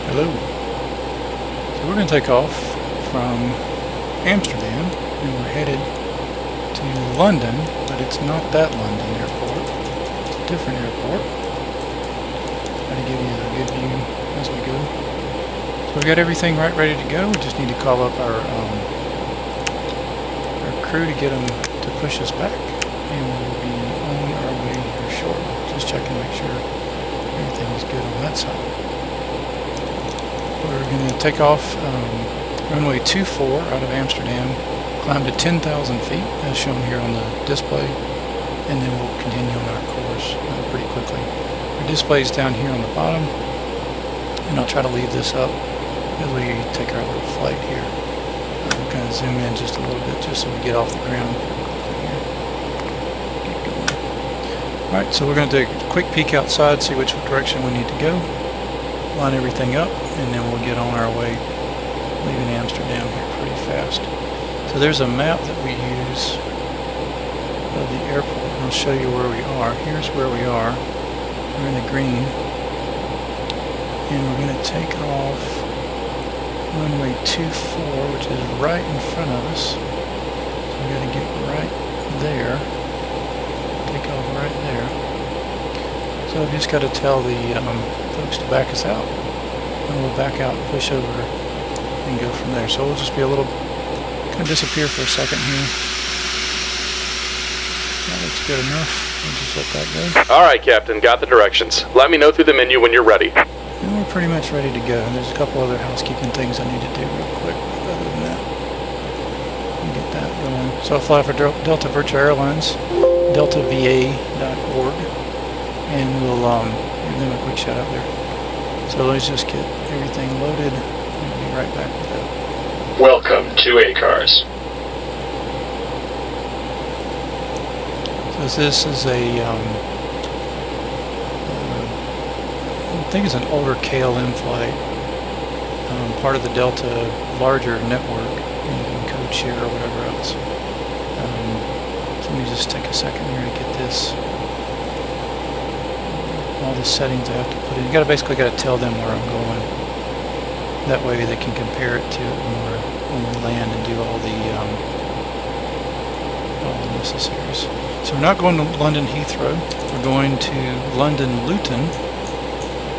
Hello. So we're going to take off from Amsterdam and we're headed to London, but it's not that London airport. It's a different airport. Try to give you a good view as we go. So we've got everything ready to go. We just need to call up our crew to get them to push us back, and we'll be on our way here shortly. Just checking to make sure everything is good on that side. We're going to take off runway 24 out of Amsterdam, climb to 10,000 feet as shown here on the display, and then we'll continue on our course pretty quickly. Our display is down here on the bottom, and I'll try to leave this up as we take our little flight here. We'll kind of zoom in just a little bit just so we get off the ground here. Get going. Alright, so we're going to take a quick peek outside, see which direction we need to go, line everything up, and then we'll get on our way, leaving Amsterdam here pretty fast. So there's a map that we use of the airport. I'll show you where we are. Here's where we are. We're in the green, and we're going to take off runway 24, which is right in front of us. So we got to get right there. Take off right there. So I've just got to tell the folks to back us out, and we'll back out and push over and go from there. So we'll just be a little kind of disappear for a second here. That looks good enough. We'll just let that go. All right, Captain. Got the directions. Let me know through the menu when you're ready. And we're pretty much ready to go. There's a couple other housekeeping things I need to do real quick. But other than that, we'll get that going. So I'll fly for Delta Virtual Airlines, deltava.org, and we'll give them a quick shout out there. So let's just get everything loaded, and we'll be right back with that. Welcome to ACARS. So this is a, I think it's an older KLM flight, part of the Delta larger network, and code share or whatever else. So let me just take a second here to get this, all the settings I have to put in. You basically got to tell them where I'm going. That way they can compare it to when we land and do all the necessaries. So we're not going to London Heathrow. We're going to London-Luton,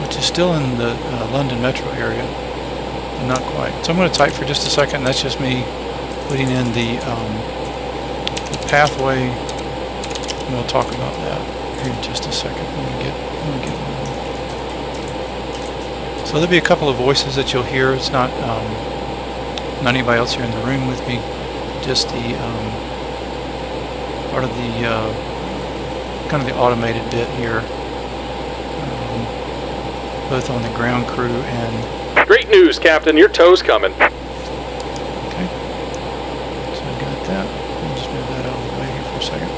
which is still in the London metro area, but not quite. So I'm going to type for just a second. That's just me putting in the pathway, and we'll talk about that here in just a second when we get moving. So there'll be a couple of voices that you'll hear. It's not anybody else here in the room with me, just the part of the kind of the automated bit here. Both on the ground crew and... Great news, Captain. Your tow's coming. Okay. So I got that. I'll just move that out of the way here for a second.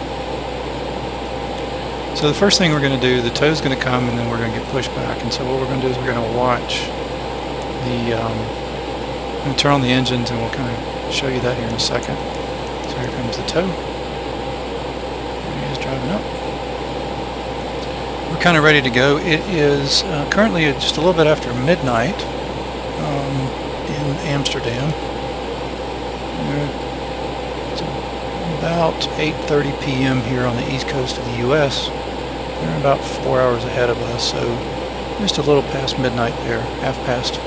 So the first thing we're going to do, the tow's going to come and then we're going to get pushed back. And so what we're going to do is we're going to watch the... I'm going to turn on the engines and we'll kind of show you that here in a second. So here comes the tow. There he is driving up. We're kind of ready to go. It is currently just a little bit after midnight in Amsterdam. It's about 8:30 p.m. here on the east coast of the U.S. They're about 4 hours ahead of us, so just a little past midnight there, half past.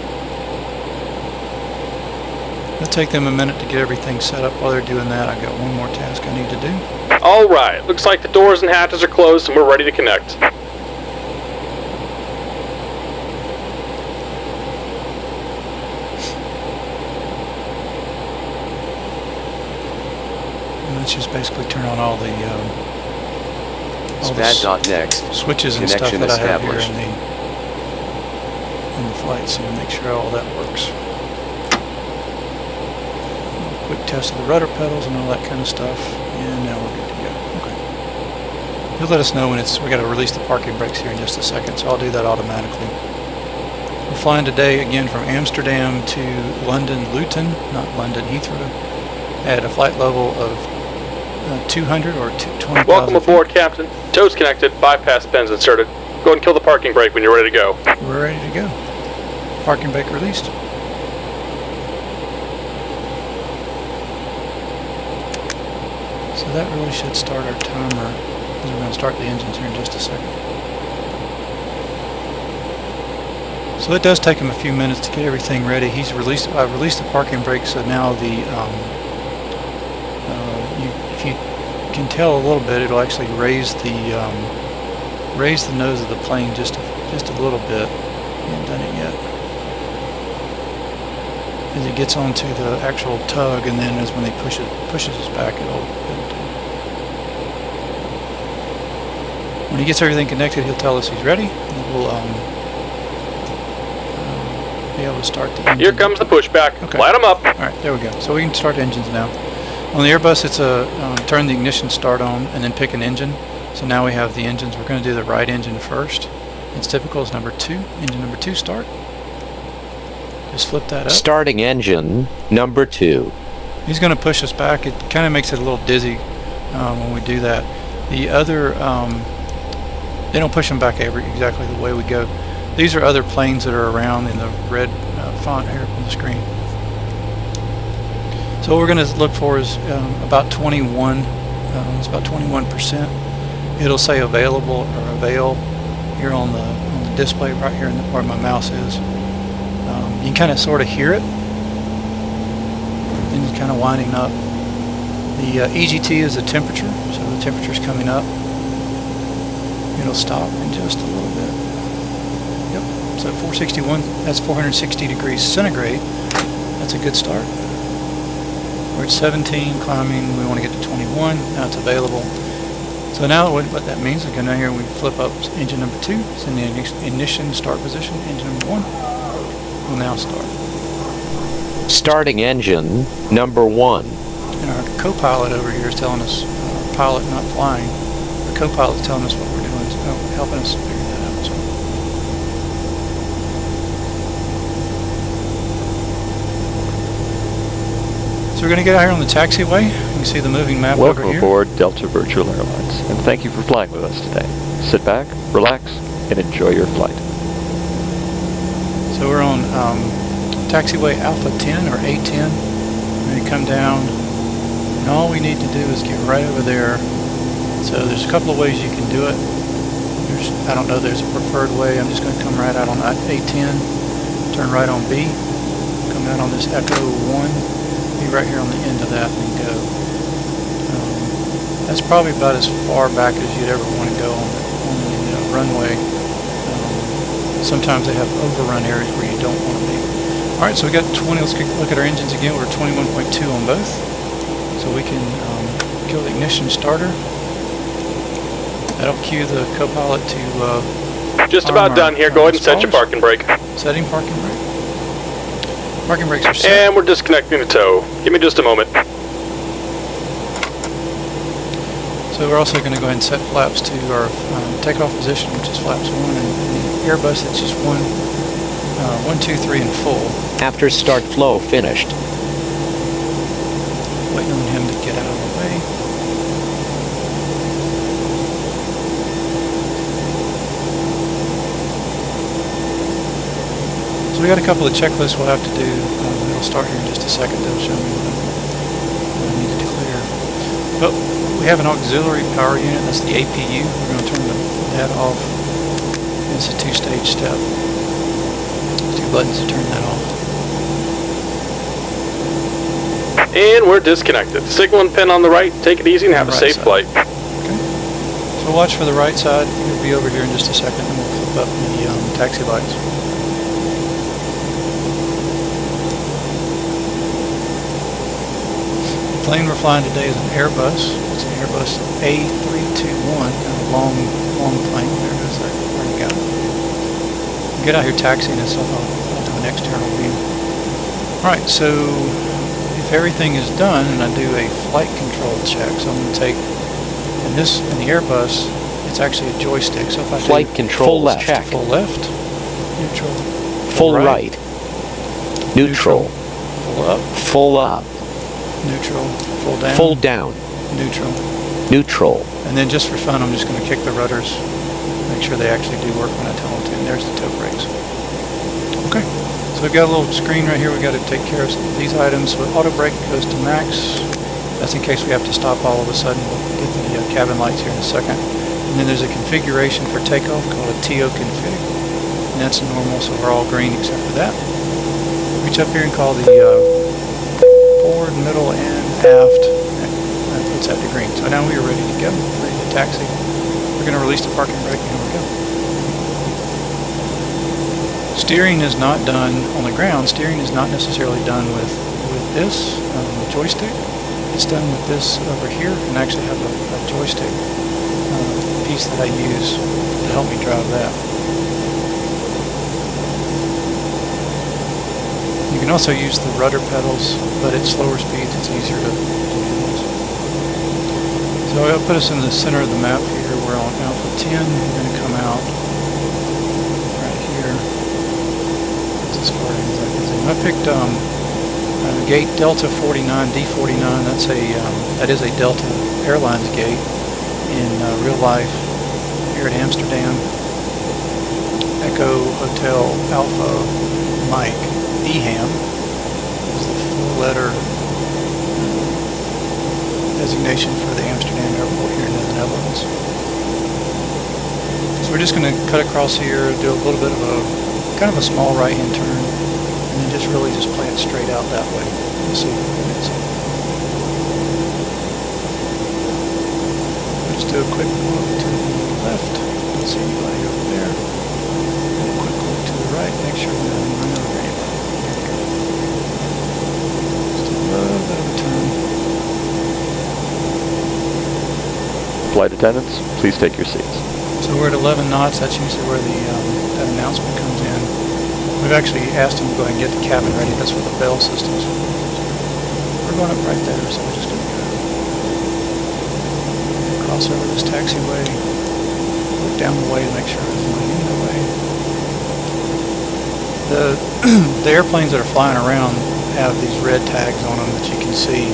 It'll take them a minute to get everything set up. While they're doing that, I've got one more task I need to do. All right. Looks like the doors and hatches are closed and we're ready to connect. Let's just basically turn on all the next. switches and stuff that I have here in the flight, so make sure all that works. A quick test of the rudder pedals and all that kind of stuff, and now we're good to go. Okay. He'll let us know when we got to release the parking brakes here in just a second, so I'll do that automatically. We're flying today again from Amsterdam to London-Luton, not London Heathrow, at a flight level of 200 or 20,000. Welcome aboard, Captain. Tow's connected, bypass pins inserted. Go ahead and kill the parking brake when you're ready to go. We're ready to go. Parking brake released. So that really should start our timer, because we're going to start the engines here in just a second. So it does take him a few minutes to get everything ready. I've released the parking brake, so now if you can tell a little bit, it'll actually raise the nose of the plane just a little bit. I haven't done it yet. As it gets onto the actual tug, and then as when they pushes us back, it'll do. When he gets everything connected, he'll tell us he's ready, and we'll be able to start the engine. Here comes the pushback. Okay. Light them up. All right, there we go. So we can start engines now. On the Airbus, it's a turn the ignition start on and then pick an engine. So now we have the engines. We're going to do the right engine first. It's typical as number 2. Engine number 2 start. Just flip that up. Starting engine number 2. He's going to push us back. It kind of makes it a little dizzy when we do that. The other, they don't push them back exactly the way we go. These are other planes that are around in the red font here on the screen. So what we're going to look for is about 21. It's about 21%. It'll say available or avail here on the display right here in where my mouse is. You can kind of sort of hear it. And it's kind of winding up. The EGT is the temperature, so the temperature's coming up. It'll stop in just a little bit. Yep. So 461. That's 460 degrees centigrade. That's a good start. We're at 17, climbing. We want to get to 21. Now it's available. So now what that means is go down here and we flip up engine number 2. It's in the ignition start position. Engine number 1 will now start. Starting engine number 1. And our co-pilot over here is telling us, pilot not flying. The co-pilot is telling us what we're doing, so helping us figure that out. So we're going to get out here on the taxiway. You can see the moving map over Welcome here. aboard Delta Virtual Airlines, and thank you for flying with us today. Sit back, relax, and enjoy your flight. So we're on taxiway Alpha 10 or A10. We're going to come down, and all we need to do is get right over there. So there's a couple of ways you can do it. I don't know, there's a preferred way. I'm just going to come right out on A10, turn right on B, come out on this Echo 1, be right here on the end of that and go. That's probably about as far back as you'd ever want to go on the runway. Sometimes they have overrun areas where you don't want to be. Alright, so we got 20, let's look at our engines again. We're 21.2 on both. So we can kill the ignition starter. That'll cue the co-pilot to Just about done here. Go ahead and set your parking brake. Setting parking brake. Parking brakes are set. And we're disconnecting the tow. Give me just a moment. So we're also going to go ahead and set flaps to our takeoff position, which is flaps 1, and the Airbus it's just 1, 2, 3, and full. After start flow finished. Waiting on him to get out of the way. So we got a couple of checklists we'll have to do. It'll start here in just a second. They'll show me what I needed to clear. But we have an auxiliary power unit. That's the APU. We're going to turn that off. It's a 2-stage step. 2 buttons to turn that off. And we're disconnected. Signal and pin on the right. Take it easy and have a safe flight. Okay. So watch for the right side. You'll be over here in just a second, and we'll flip up the taxi lights. The plane we're flying today is an Airbus. It's an Airbus A321, kind of long plane. There goes that. Already got it. We'll get out here taxiing and stuff onto an external view. Alright, so if everything is done and I do a flight control check, so I'm going to take, in the Airbus, it's actually a joystick. So if I Flight do control full left, check. full left, neutral, Full right. Neutral. full up, Full up. neutral, full down, Full down. neutral. Neutral. And then just for fun, I'm just going to kick the rudders, make sure they actually do work when I tell them to. And there's the toe brakes. Okay. we've got a little screen right here. We've got to take care of these items. So auto brake goes to max. That's in case we have to stop all of a sudden. We'll get the cabin lights here in a second. And then there's a configuration for takeoff called a TO config. And that's normal, so we're all green except for that. Reach up here and call the forward, middle, and aft. That puts that to green. So now we are ready to go. Ready to taxi. We're going to release the parking brake, and here we go. Steering is not done on the ground. Steering is not necessarily done with this joystick. It's done with this over here, and I actually have a joystick piece that I use to help me drive that. You can also use the rudder pedals, but at slower speeds it's easier to do this. So I'll put us in the center of the map here. We're on Alpha 10. We're going to come out right here. That's as far as I can see. I picked gate Delta 49 D49. That is a Delta Airlines gate in real life here at Amsterdam. Echo Hotel Alpha Mike EHAM is the four-letter designation for the Amsterdam airport here in the Netherlands. So we're just going to cut across here, do a little bit of a kind of a small right-hand turn, and then just really just play it straight out that way. We'll see. Just do a quick look to the left. Don't see anybody over there. And a quick look to the right. Make sure we don't run over anybody. Just a little bit of a turn. Flight attendants, please take your seats. So we're at 11 knots. That's usually where that announcement comes in. We've actually asked them to go ahead and get the cabin ready. That's where the bell system's for. We're going up right there, so we're just going to go cross over this taxiway, look down the way to make sure there's nobody in the way. The airplanes that are flying around have these red tags on them that you can see.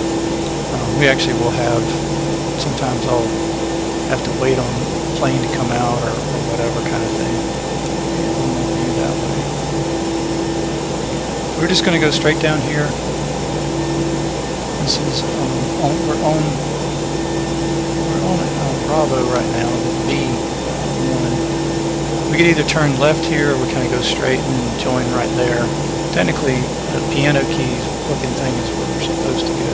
We actually will have, sometimes I'll have to wait on the plane to come out or whatever kind of thing. That way. We're just going to go straight down here. This is we're on Bravo right now, B1. We could either turn left here or we kind of go straight and join right there. Technically, the piano keys looking thing is where we're supposed to go.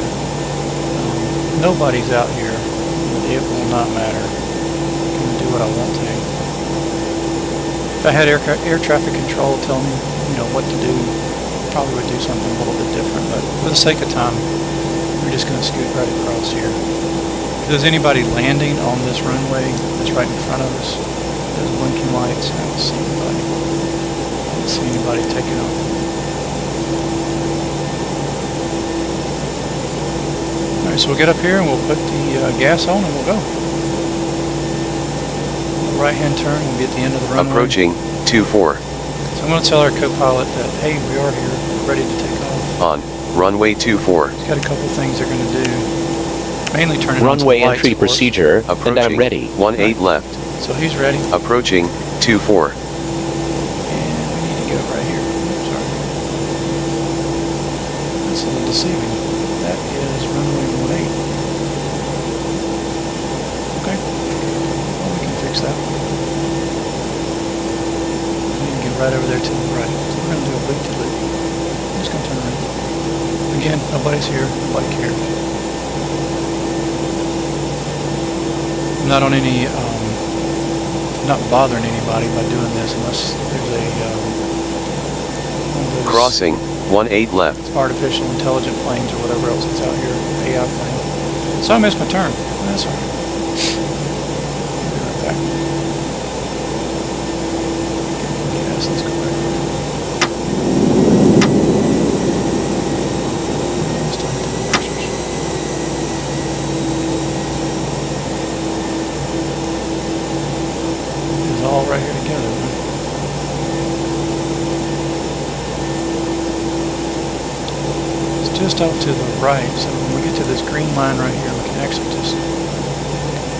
Nobody's out here, but it will not matter. I can do what I want to. If I had air traffic control tell me, what to do, probably would do something a little bit different. But for the sake of time, we're just going to scoot right across here. If there's anybody landing on this runway that's right in front of us, there's blinking lights. I don't see anybody. I don't see anybody taking off. Alright, so we'll get up here and we'll put the gas on and we'll go. Right hand turn, we'll be at the end of the runway. Approaching 24. So I'm going to tell our co-pilot that, hey, we are here, we're ready to take off. On runway 24. He's got a couple things they're going to do. Mainly turning on Runway some lights entry for us. procedure, and I'm Approaching ready. 18 left. So he's ready. Approaching 24. And we need to go right here. Sorry. That's a little deceiving. That is runway 18. Okay. Well, we can fix that. We need to get right over there to the right. So we're going to do a loop-to-loop. I'm just going to turn around. Again, nobody's here. Nobody cares. I'm not on any, not bothering anybody by doing this unless there's one of those Crossing 18 left. artificial intelligent planes or whatever else that's out here, AI plane. So I missed my turn. That's all right. I'll be right back. Yes, let's go back. All right here together. It's just off to the right, so when we get to this green line right here, we can actually just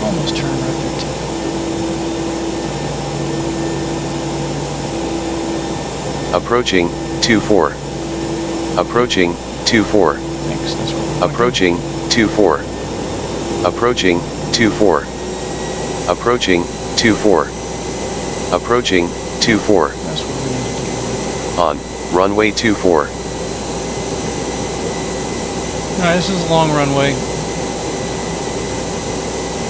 almost turn right there too. Approaching 24. Approaching, 24. Thanks. That's what we're Approaching, 24. Approaching, 24. Approaching, 24. Approaching, 24. That's what we need to do. On, runway 24. Alright, this is a long runway.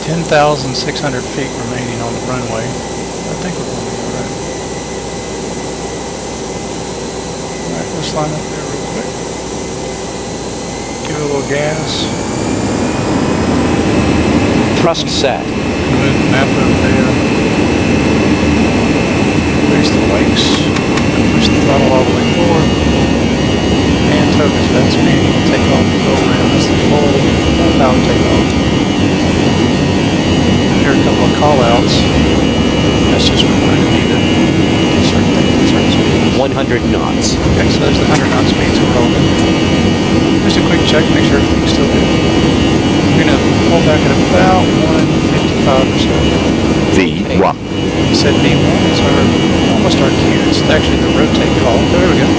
10,600 feet remaining on the runway. I think we're going to be alright. Alright, let's line up there real quick. Give it a little gas. Thrust set. Gonna move the map over there. Increase the wakes. Push the throttle all the way forward. And focus that speed. Take off the go around. That's the full power takeoff. Here are a couple of call outs. That's just reminding me to do certain things at certain speeds. 100 knots. Okay, so there's the 100 knot speed, so we're all good. Just a quick check, make sure everything's still good. We're gonna pull back at about 155 or so. V1. You said V1, it's almost our cue. It's actually the rotate call. So there we go.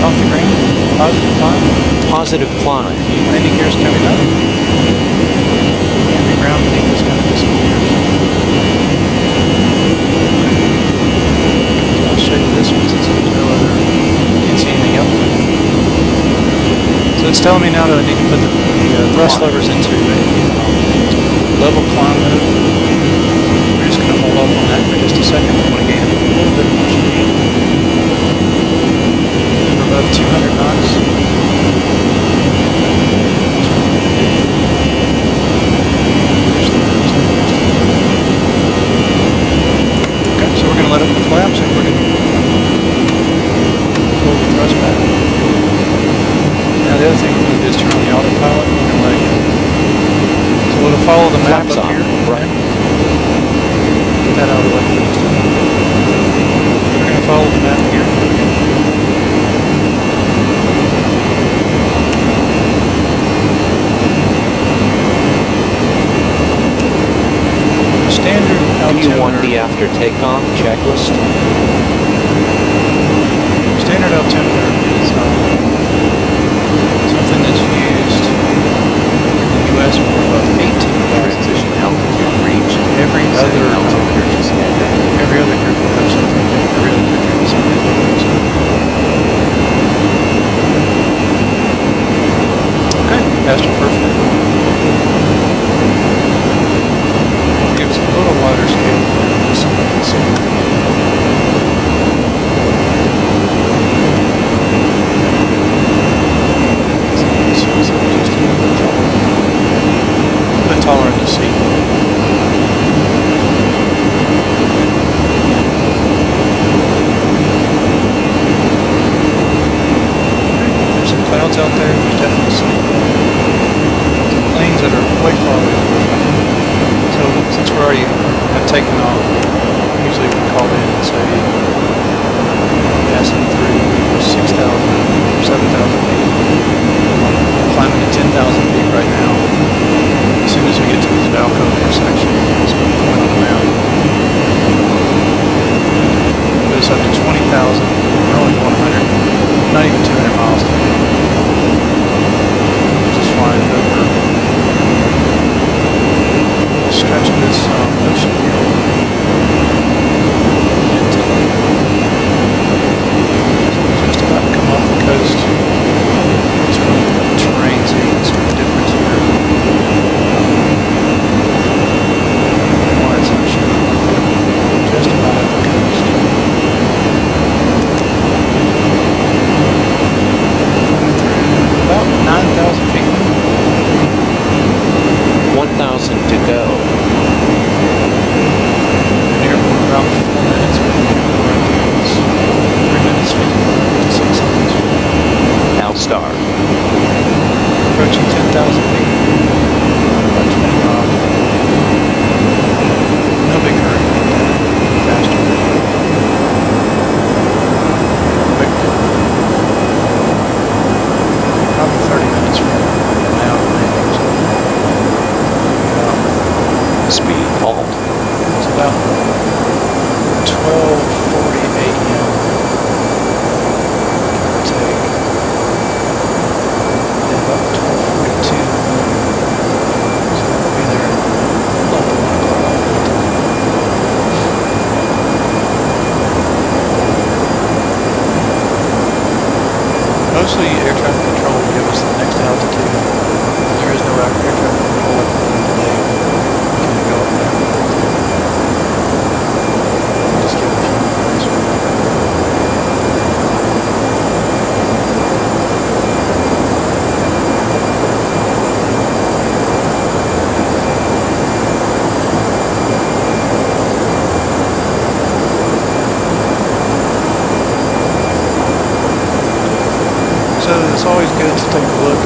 Off the ground, positive climb. Positive climb. Landing gears coming up. And the ground beneath us kind of disappears. I'll show you this one since there's no other, can't see anything else. So it's telling me now that I need to put the thrust levers into a level climb mode. We're just going to hold off on that for just a second. I want to gain a little bit more speed. We're above 200 knots. Okay, so we're going to let it collapse and we're going to pull the thrust back. Now the other thing we're going to do is turn on the autopilot and let it go. So it'll follow the map Flaps up on. here. Right. Get that out of the way for just a minute. We're going to follow the map here. Standard Do you want altimeter. the after takeoff checklist? Standard altimeter is something that's used in the U.S. for about 18 transition mostly air traffic control will give us the next altitude. There is no air traffic control at the moment today. We can go up there. Just give it a few minutes. So it's always good to take a look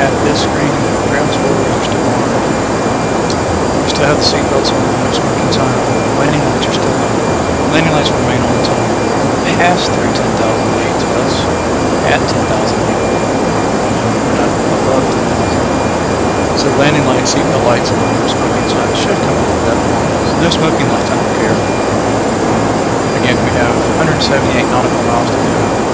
at this screen. Ground spoilers are still on. We still have the seatbelts on, no smoking time. Landing lights are still on. Landing lights will remain on until it pass through 10,000 feet. So that's at 10,000 feet. We're not above 10,000. So landing lights, seatbelt lights, and no smoking sign should come up at that point. So no smoking lights, I don't care. Again, we have 178 nautical miles to go.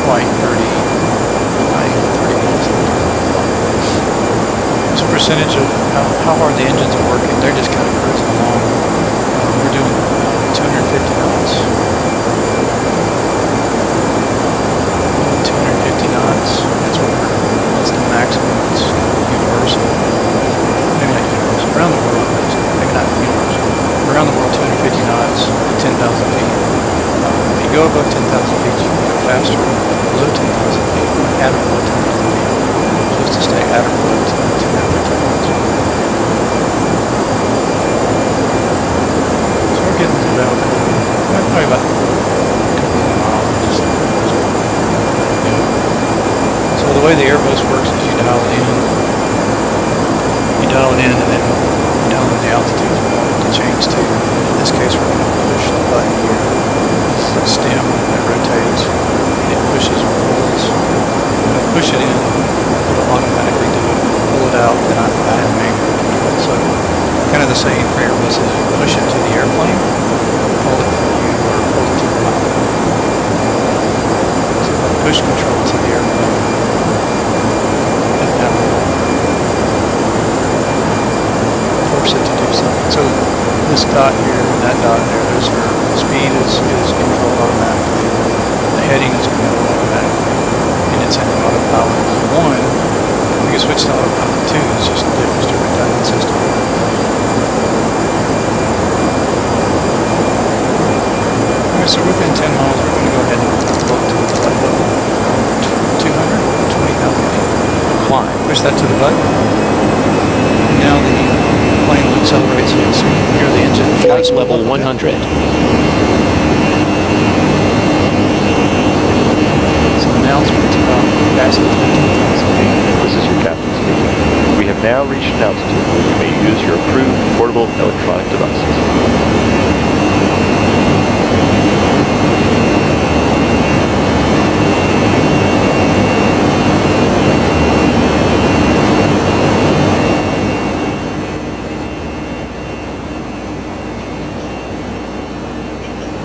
Quite 30 minutes. It's a percentage of how hard the engines are working. They're just kind of cruising along. We're doing 250 knots. 250 knots. That's the maximum. It's universal. Maybe not universal. Around the world, maybe not universal. Around the world, 250 knots, 10,000 feet. If you go above 10,000 feet, you can go faster. Below 10,000 feet, at or below 10,000 feet. Just to stay at or below 250 knots. So we're getting to about, probably about a couple of miles. So the way the Airbus works is you dial it in. You dial it in and then you dial in the altitude you want it to change to. In this case, we're going to push the button here. This is a stem that rotates. It pushes or pulls. When I push it in, it'll automatically do it. Pull it out, then I have manual control. So kind of the same for Airbus is you push it to the airplane, hold it for you, or hold it to the pilot. So if I push control to the airplane, and that will force it to do something. So this dot here and that dot there, those are speed is controlled automatically. The heading is controlled automatically, and it's in autopilot 1. We can switch to autopilot 2. It's just a redundant system. Alright, so within 10 miles, we're going to go ahead and look to the flight level 200, 20,000 feet. Climb. Push that to the button. And now the plane will accelerate, so you can hear the engine. Flight level 100. Announcement about passing 15,000 feet. This is your captain speaking. We have now reached an altitude where you may use your approved portable electronic devices.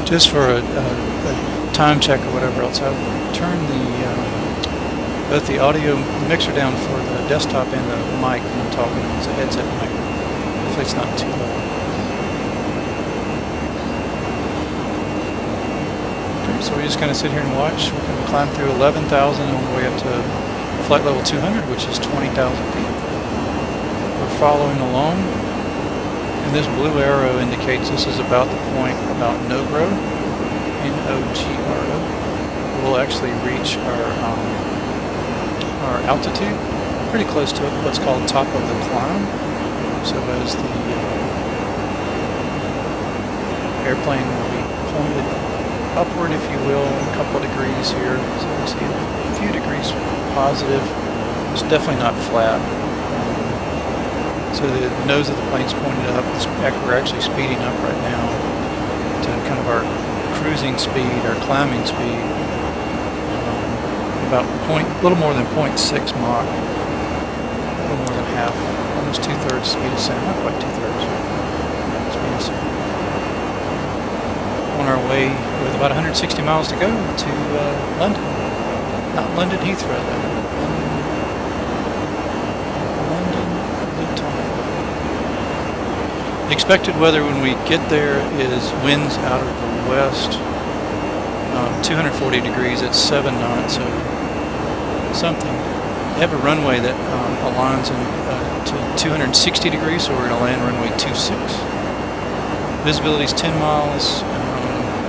Just for a time check or whatever else, I've turned both the audio mixer down for the desktop and the mic when I'm talking. It's a headset mic. Hopefully it's not too loud. Okay, so we just kind of sit here and watch. We're going to climb through 11,000 on the way up to flight level 200, which is 20,000 feet. We're following along. And this blue arrow indicates this is about the point about NOGRO, N-O-G-R-O. We'll actually reach our altitude, pretty close to what's called top of the climb. So as the airplane will be pointed upward, if you will, a couple of degrees here. So you see a few degrees positive. It's definitely not flat. So the nose of the plane's pointed up. We're actually speeding up right now to kind of our cruising speed, our climbing speed. About a little more than 0.6 Mach. A little more than half. Almost 2/3 speed of sound. Not quite 2/3 speed of sound. On our way with about 160 miles to go to London. Not London Heathrow though. London-Luton. The expected weather when we get there is winds out of the west 240 degrees at 7 knots, so something. They have a runway that aligns to 260 degrees, so we're going to land runway 26. Visibility is 10 miles,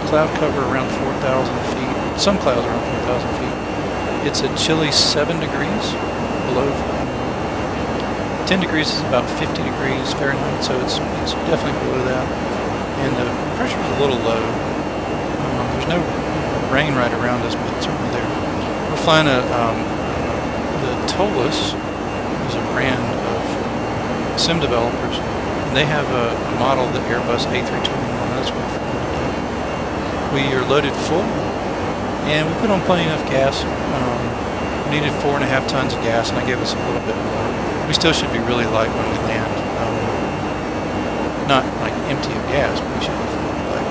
cloud cover around 4,000 feet, some clouds around 4,000 feet. It's a chilly 7 degrees below. 10 degrees is about 50 degrees Fahrenheit, so it's definitely below that. And the pressure is a little low. There's no rain right around us, but it's certainly there. We're flying the Toliss, is a brand of sim developers, and they have a model, the Airbus A321. That's what we're flying today. We are loaded full, and we put on plenty enough gas. We needed 4.5 tons of gas, and I gave us a little bit more. We still should be really light when we land. Not like empty of gas, but we should be fairly light.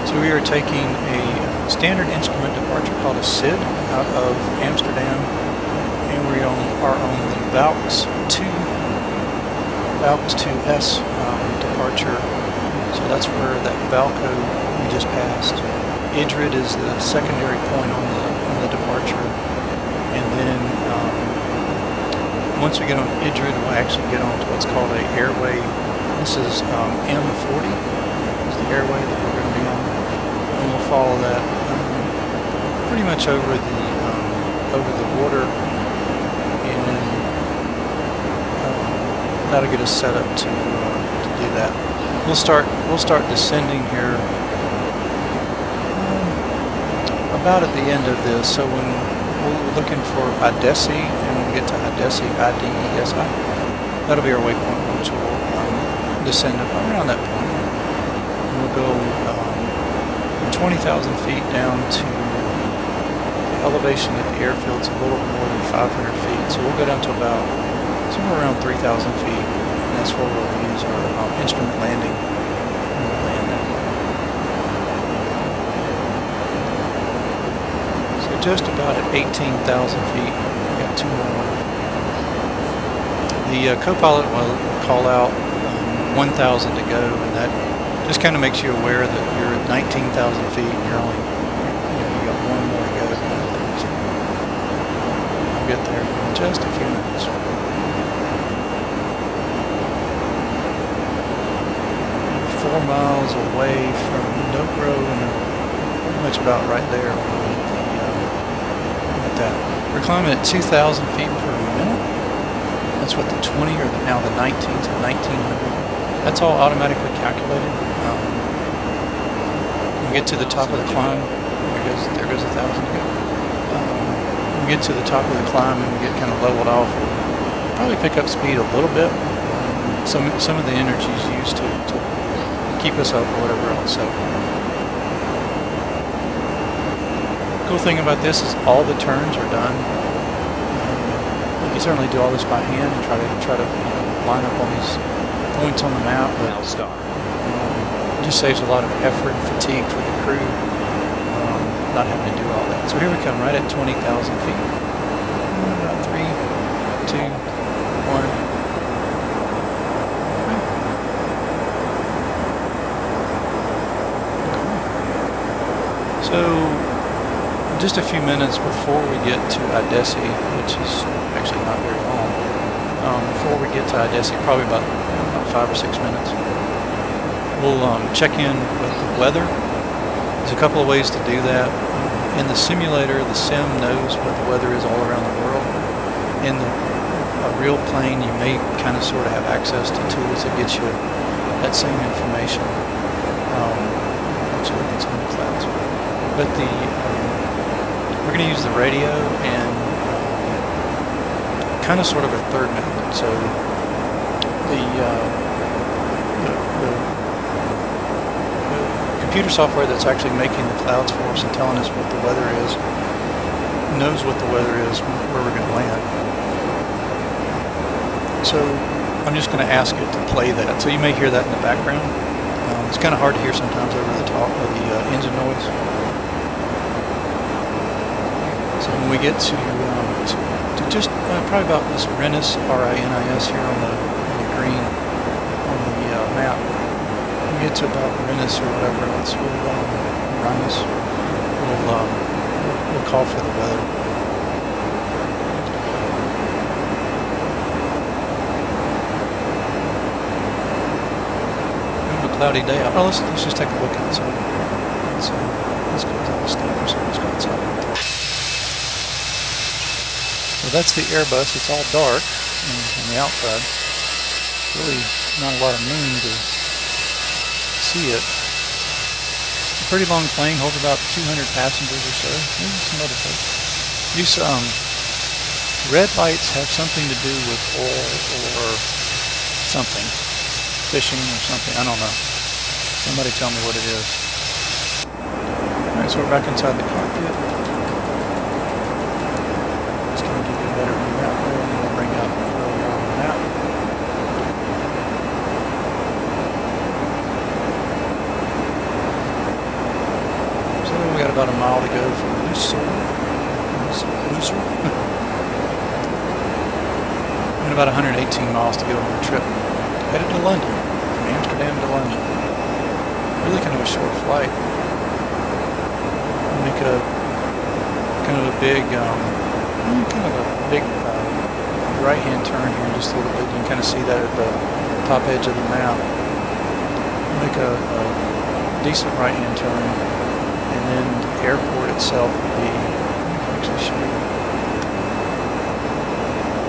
So we are taking a standard instrument departure called a SID out of Amsterdam, and we are on the Valks 2S departure. So that's where that Valco we just passed. Idrid is the secondary point on the departure, and then once we get on Idrid, we'll actually get on to what's called a airway. This is M40 is the airway that we're going to be on, and we'll follow that pretty much over the water, and that'll get us set up to do that. We'll start descending here about at the end of this. So when we're looking for IDESI, and when we get to IDESI, IDESI, that'll be our waypoint, which will descend around that point. And we'll go from 20,000 feet down to the elevation at the airfield's a little more than 500 feet. So we'll go down to about somewhere around 3,000 feet, and that's where we'll use our instrument landing. And we'll land that way. So just about at 18,000 feet, we've got 2 more. The copilot will call out 1,000 to go, and that just kind of makes you aware that you're at 19,000 feet and you're only, you got 1 more to go. So we'll get there in just a few minutes. We're 4 miles away from NOGRO, and pretty much about right there at that. We're climbing at 2,000 feet per minute. That's what the 20 or now the 19 to 1900. That's all automatically calculated. When we get to the top of the climb, there goes 1,000 to go. When we get to the top of the climb and we get kind of leveled off, we'll probably pick up speed a little bit. Some of the energy is used to keep us up or whatever else. So, cool thing about this is all the turns are done. You can certainly do all this by hand and try to line up on these points on the map, but it just saves a lot of effort and fatigue for the crew, not having to do all that. So here we come, right at 20,000 feet. About 3, 2, 1. So just a few minutes before we get to IDESI, which is actually not very long, before we get to IDESI, probably about 5 or 6 minutes, we'll check in with the weather. There's a couple of ways to do that. In the simulator, the sim knows what the weather is all around the world. In a real plane, you may kind of sort of have access to tools that get you that same information. Actually, look at some of the clouds. But we're going to use the radio and kind of sort of a third method. So the computer software that's actually making the clouds for us and telling us what the weather is knows what the weather is where we're going to land. So I'm just going to ask it to play that. So you may hear that in the background. It's kind of hard to hear sometimes over the top of the engine noise. So when we get to just probably about this Rennis, R-I-N-I-S here on the green on the map. When we get to about Rennis or whatever else, we'll run this, we'll call for the weather. Cloudy day out. Oh, let's just take a look outside. Let's go to the stand or something. Let's go outside. So that's the Airbus. It's all dark on the outside. Really not a lot of moon to see it. It's a pretty long plane, holds about 200 passengers or so. Maybe some other folks. These red lights have something to do with oil or something. Fishing or something, I don't know. Somebody tell me what it is. Alright, so we're back inside the cockpit. Just going to give you a better view out there, and then we'll bring out where we are on the map. So we got about a mile to go from Loser. And about 118 miles to go on the trip. Headed to London, from Amsterdam to London. Really kind of a short flight. We'll make a kind of a big right-hand turn here just a little bit. You can kind of see that at the top edge of the map. We'll make a decent right-hand turn, and then the airport itself will be. Actually, show you.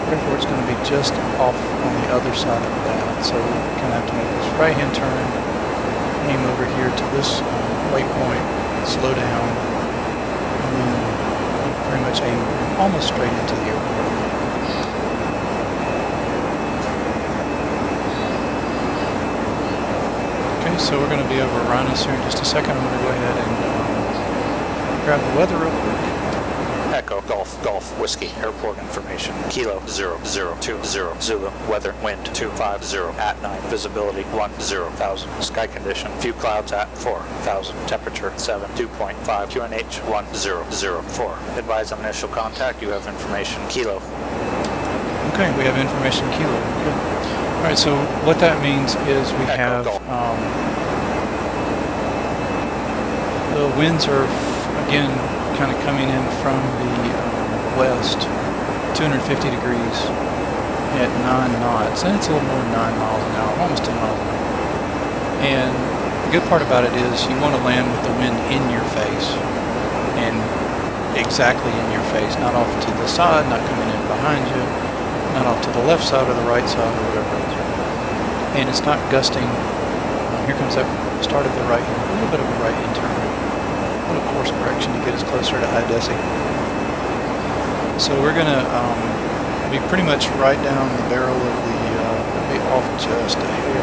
The airport's going to be just off on the other side of that, so we kind of have to make this right-hand turn, aim over here to this waypoint, slow down, and then pretty much aim almost straight into the airport. Okay, so we're going to be over Rhinus here in just a second. I'm going to go ahead and grab the weather real quick. Echo, Golf, Whiskey, airport information, Kilo 0020, Zulu, weather, wind 250, at 9, visibility 10,000, sky condition, few clouds at 4,000, temperature 7, 2.5, QNH 1004. Advise on initial contact, you have information, Kilo. Okay, we have information, Kilo. Good. Alright, so what that means is we have, the winds are, again, kind of coming in from the west, 250 degrees at 9 knots, and it's a little more than 9 miles an hour, almost 10 miles an hour. And the good part about it is you want to land with the wind in your face, and exactly in your face, not off to the side, not coming in behind you, not off to the left side or the right side or whatever it is. And it's not gusting. Here comes that start of the right hand, a little bit of a right hand turn. A little course correction to get us closer to high desi. So we're going to be pretty much right down the barrel of the, be off just a hair.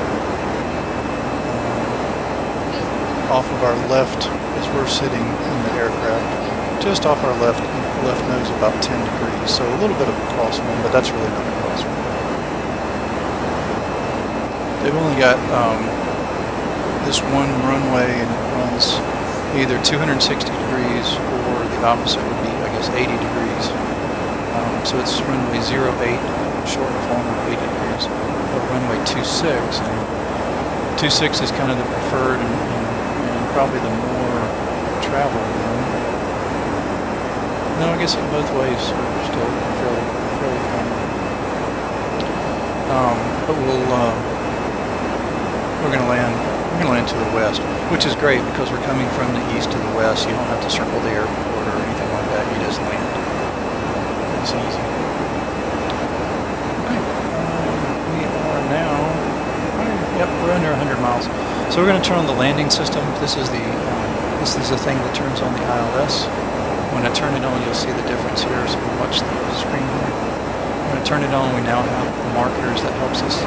Off of our left as we're sitting in the aircraft. Just off our left nose about 10 degrees. So a little bit of a crosswind, but that's really not a crosswind. They've only got this one runway, and it runs either 260 degrees or the opposite would be, I guess, 80 degrees. So it's runway 08, short form of 80 degrees, or runway 26. And 26 is kind of the preferred and probably the more traveled one. No, I guess in both ways are still fairly common. But we're going to land to the west, which is great because we're coming from the east to the west. You don't have to circle the airport or anything like that. You just land. It's easy. Okay. We are now, we're under 100 miles. So we're going to turn on the landing system. This is the thing that turns on the ILS. When I turn it on, you'll see the difference here. So we'll watch the screen here. When I turn it on, we now have markers that helps us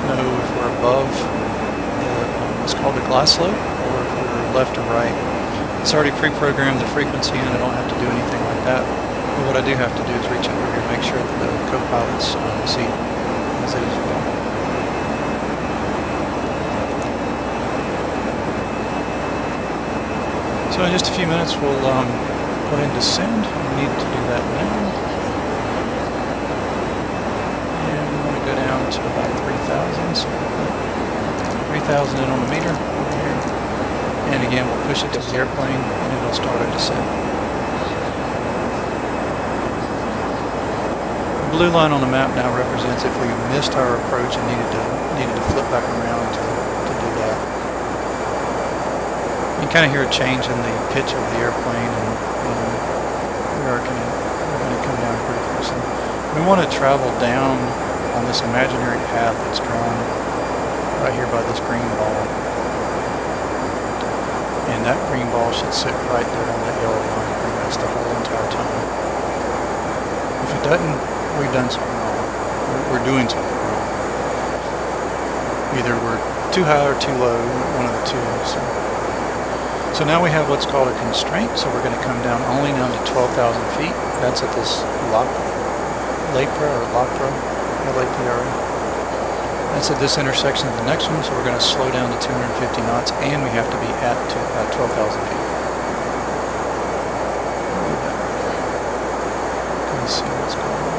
know if we're above it's called the Glideslope, or if we're left or right. It's already pre-programmed the frequency and I don't have to do anything like that. But what I do have to do is reach over here and make sure that the co-pilot's on the seat as it is well. So in just a few minutes we'll go ahead and descend. We need to do that now. And we want to go down to about 3,000. So 3,000 in on the meter over here. And again, we'll push it to the airplane and it'll start a descent. The blue line on the map now represents if we missed our approach and needed to flip back around to do that. You can kind of hear a change in the pitch of the airplane, and we're going to come down pretty closely. We want to travel down on this imaginary path that's drawn right here by this green ball. And that green ball should sit right there on that yellow line pretty much the whole entire time. If it doesn't, we've done something wrong. We're doing something wrong. Either we're too high or too low, one of the two. So now we have what's called a constraint, so we're going to come down only down to 12,000 feet. That's at this LAPRA or LAPRA, L-A-P-R-A. That's at this intersection of the next one, so we're going to slow down to 250 knots, and we have to be at 12,000 feet. Let's see what's going on.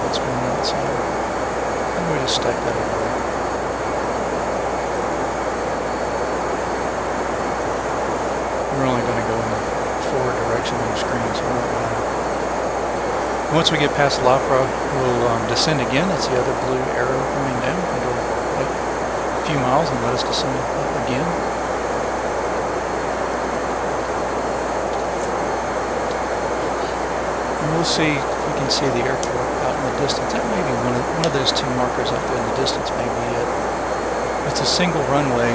What's going on outside. And we just stack that over there. We're only going to go in the forward direction on the screen, so it won't matter. Once we get past LAPRA, we'll descend again. That's the other blue arrow pointing down. It'll take a few miles and let us descend again. And we'll see if we can see the airport out in the distance. That may be one of those two markers out there in the distance may be it. It's a single runway.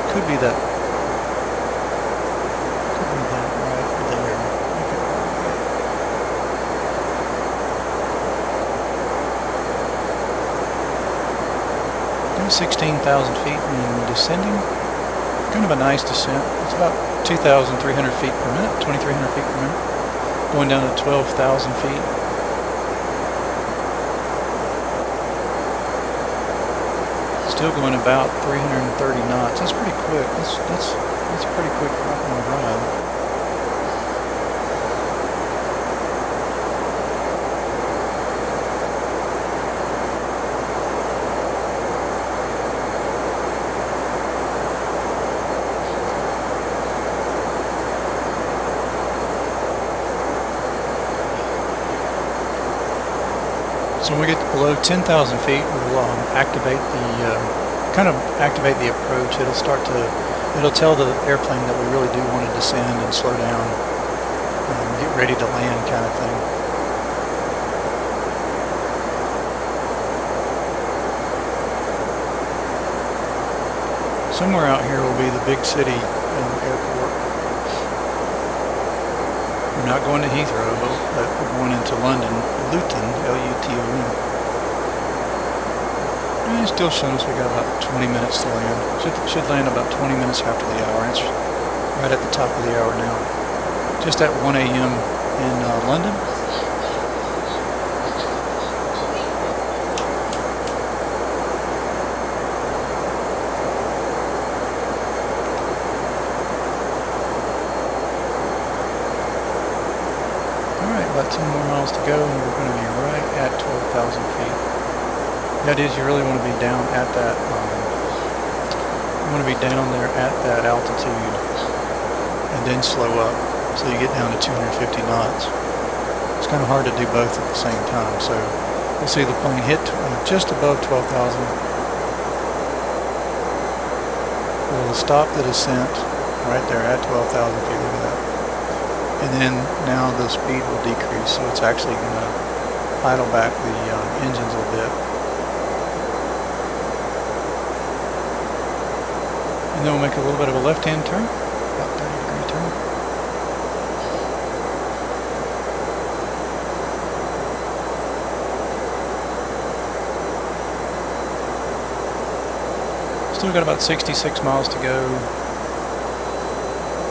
Could be that. Could be that right there. 16,000 feet and descending. Kind of a nice descent. It's about 2,300 feet per minute, 2,300 feet per minute. Going down to 12,000 feet. Still going about 330 knots. That's pretty quick. That's a pretty quick ride. So when we get below 10,000 feet, we'll activate the approach. It'll tell the airplane that we really do want to descend and slow down, get ready to land kind of thing. Somewhere out here will be the big city airport. We're not going to Heathrow, but we're going into London-Luton, L-U-T-O-N. And it's still showing us we got about 20 minutes to land. Should land about 20 minutes after the hour. It's right at the top of the hour now. Just at 1 a.m. in London. About 10 more miles to go, and we're going to be right at 12,000 feet. The idea is you really want to be down at that. You want to be down there at that altitude, and then slow up so you get down to 250 knots. It's kind of hard to do both at the same time. So we'll see the plane hit just above 12,000. We'll stop the descent right there at 12,000 feet. Look at that. And then now the speed will decrease, so it's actually going to idle back the engines a little bit. And then we'll make a little bit of a left-hand turn, about 30-degree turn. Still got about 66 miles to go.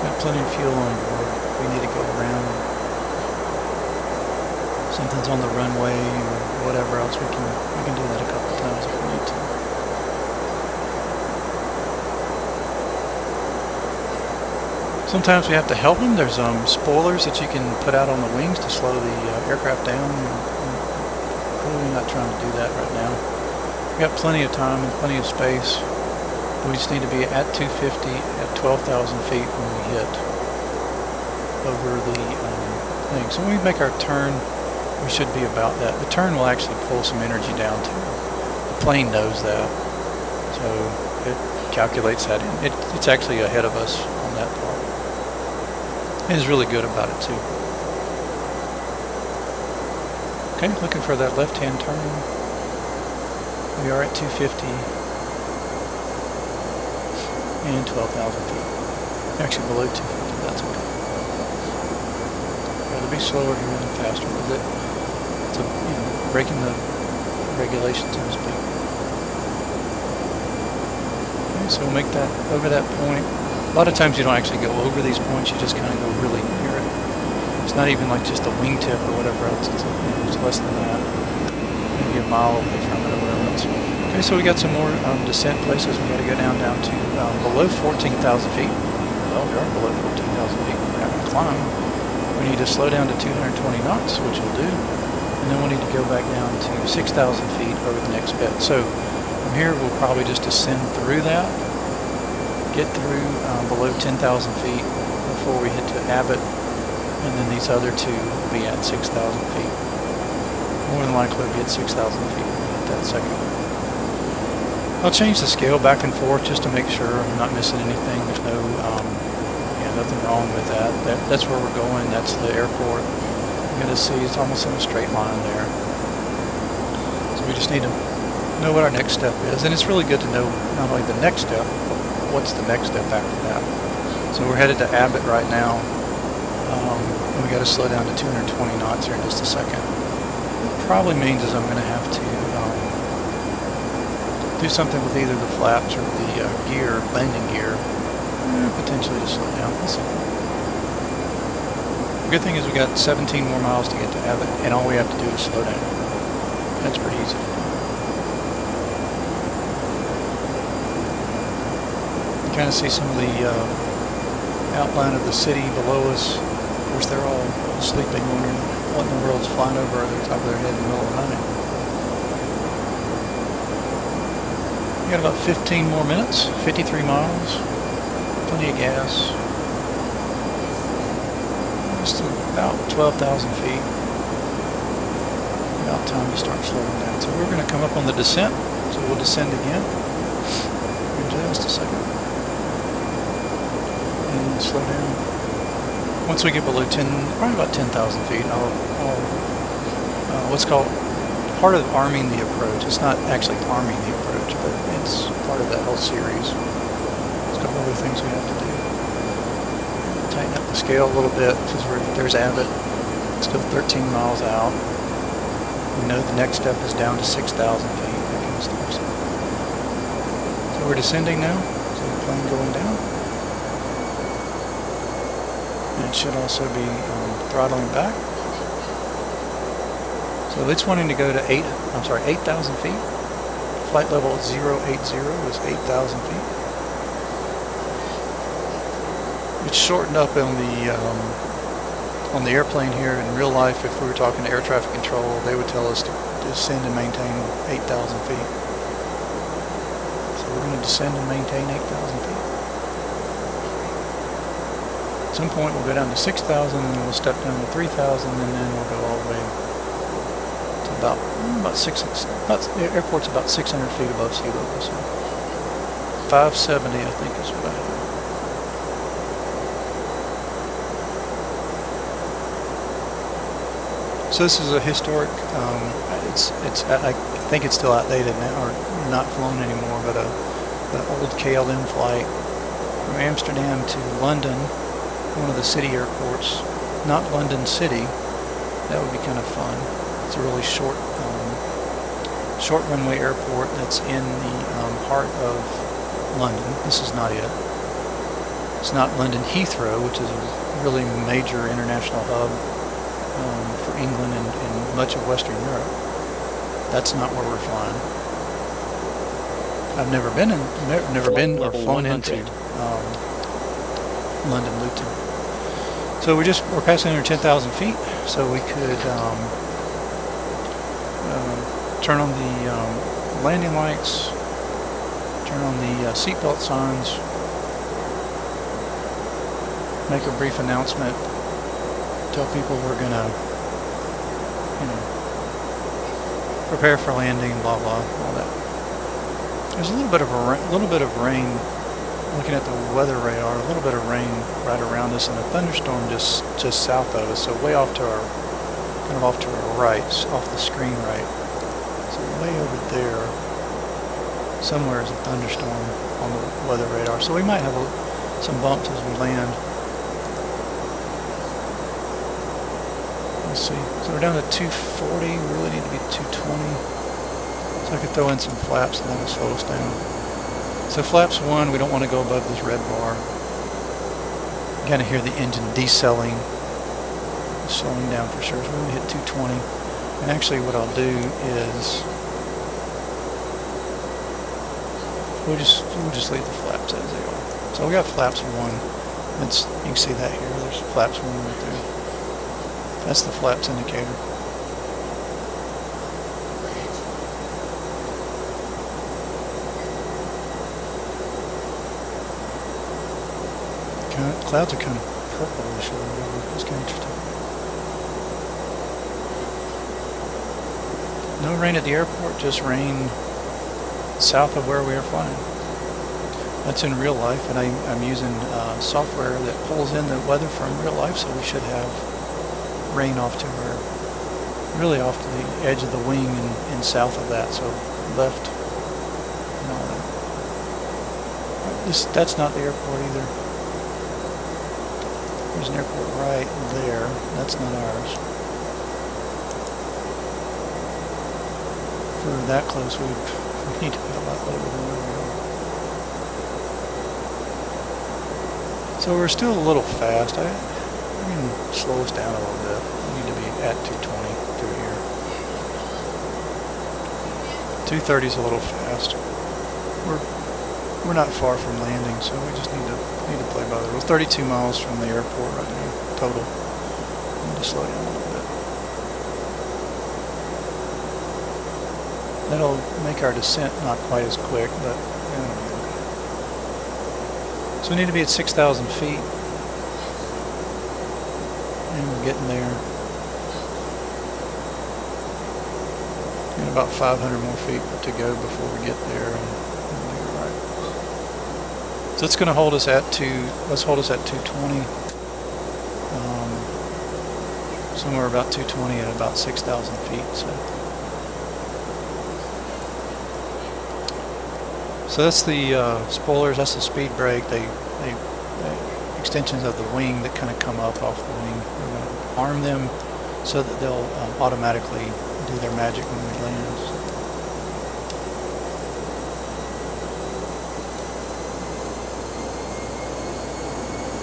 Got plenty of fuel on board. We need to go around. Something's on the runway or whatever else. We can do that a couple of times if we need to. Sometimes we have to help them. There's spoilers that you can put out on the wings to slow the aircraft down. We're clearly not trying to do that right now. We got plenty of time and plenty of space. We just need to be at 250 at 12,000 feet when we hit over the thing. So when we make our turn, we should be about that. The turn will actually pull some energy down too. The plane knows that, so it calculates that in. It's actually ahead of us on that part. It is really good about it too. Okay, looking for that left-hand turn. We are at 250 and 12,000 feet. Actually below 250, that's okay. Rather be slower here than faster because it's breaking the regulations, so to speak. Okay, so we'll make that over that point. A lot of times you don't actually go over these points, you just kind of go really near it. It's not even like just a wingtip or whatever else, it's less than that. Maybe a mile away from it or whatever else. Okay, so we got some more descent places. We got to go down to below 14,000 feet. Well, we are below 14,000 feet. We're not going to climb. We need to slow down to 220 knots, which we'll do. And then we'll need to go back down to 6,000 feet over the next bit. So from here, we'll probably just descend through that, get through below 10,000 feet before we hit to Abbott, and then these other two will be at 6,000 feet. More than likely we'll be at 6,000 feet when we hit that second one. I'll change the scale back and forth just to make sure I'm not missing anything. There's no, nothing wrong with that. That's where we're going. That's the airport. You're going to see it's almost in a straight line there. So we just need to know what our next step is. And it's really good to know not only the next step, but what's the next step after that. So we're headed to Abbott right now. And we got to slow down to 220 knots here in just a second. What it probably means is I'm going to have to do something with either the flaps or the gear, landing gear, potentially to slow down. We'll see. The good thing is we got 17 more miles to get to Abbott, and all we have to do is slow down. That's pretty easy. You kind of see some of the outline of the city below us. Of course, they're all sleeping, wondering what in the world's flying over the top of their head in the middle of the night. We got about 15 more minutes, 53 miles, plenty of gas. Just about 12,000 feet. About time to start slowing down. So we're going to come up on the descent, so we'll descend again in just a second. And slow down. Once we get below probably about 10,000 feet, I'll what's called part of arming the approach. It's not actually arming the approach, but it's part of that whole series. There's a couple other things we have to do. Tighten up the scale a little bit because there's Abbott. It's still 13 miles out. We know the next step is down to 6,000 feet. That kind of stuff. So we're descending now. So the plane going down. And it should also be throttling back. So it's wanting to go to 8,000 feet. Flight level 080 is 8,000 feet. It's shortened up on the airplane here. In real life, if we were talking to air traffic control, they would tell us to descend and maintain 8,000 feet. So we're going to descend and maintain 8,000 feet. At some point we'll go down to 6,000, and then we'll step down to 3,000, and then we'll go all the way to about the airport's about 600 feet above sea level. So 570, I think, is what I have. So this is a historic. I think it's still outdated now, or not flown anymore. But an old KLM flight from Amsterdam to London, one of the city airports. Not London City. That would be kind of fun. It's a really short runway airport that's in the heart of London. This is not it. It's not London Heathrow, which is a really major international hub for England and much of Western Europe. That's not where we're flying. I've never been or flown into London-Luton. So we're passing under 10,000 feet, so we could turn on the the landing lights, turn on the seatbelt signs, make a brief announcement, tell people we're gonna, prepare for landing, blah blah, all that. There's a little bit of rain. Looking at the weather radar, a little bit of rain right around us, and a thunderstorm just south of us. So way off to our, kind of off to our right, off the screen right. So way over there, somewhere is a thunderstorm on the weather radar. So we might have some bumps as we land. Let's see. So we're down to 240. We really need to be 220. So I could throw in some flaps and that'll slow us down. So flaps 1, we don't want to go above this red bar. You kind of hear the engine decelling, slowing down for sure. So we're going to hit 220. And actually what I'll do is we'll just leave the flaps as they are. So we got flaps 1. You can see that here. There's flaps 1 right there. That's the flaps indicator. Clouds are kind of purplish or whatever. It's kind of interesting. No rain at the airport, just rain south of where we are flying. That's in real life, and I'm using software that pulls in the weather from real life, so we should have rain off to our, really off to the edge of the wing and south of that, so left and all that. That's not the airport either. There's an airport right there. That's not ours. For that close, we need to be a lot lower than where we are. So we're still a little fast. I can slow us down a little bit. We need to be at 220 through here. 230 is a little fast. We're not far from landing, so we just need to play by the rules. 32 miles from the airport right now, total. I need to slow down a little bit. That'll make our descent not quite as quick, but so we need to be at 6,000 feet, and we're getting there. And about 500 more feet to go before we get there. So it's going to hold us at let's hold us at 220, somewhere about 220 at about 6,000 feet. So that's the spoilers, that's the speed brake, they extensions of the wing that kind of come up off the wing. We're going to arm them so that they'll automatically do their magic when we land.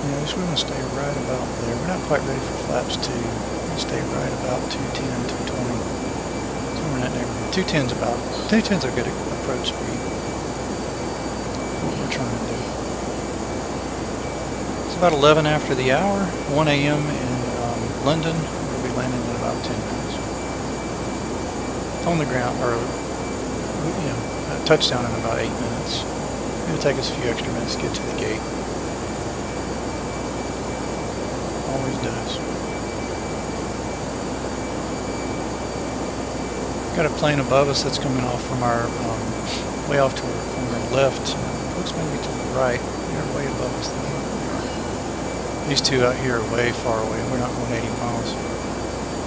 Yeah, we're going to stay right about there. We're not quite ready for flaps 2. We're going to stay right about 210, 220. Somewhere in that neighborhood. 210's a good approach speed. What we're trying to do. It's about 11 after the hour, 1 a.m. in London. We'll be landing in about 10 minutes. It's on the ground, or touchdown in about 8 minutes. It'll take us a few extra minutes to get to the gate. Always does. Got a plane above us that's coming off from our way off to our left. Looks maybe to the right. They're way above us. These two out here are way far away. We're not going 80 miles.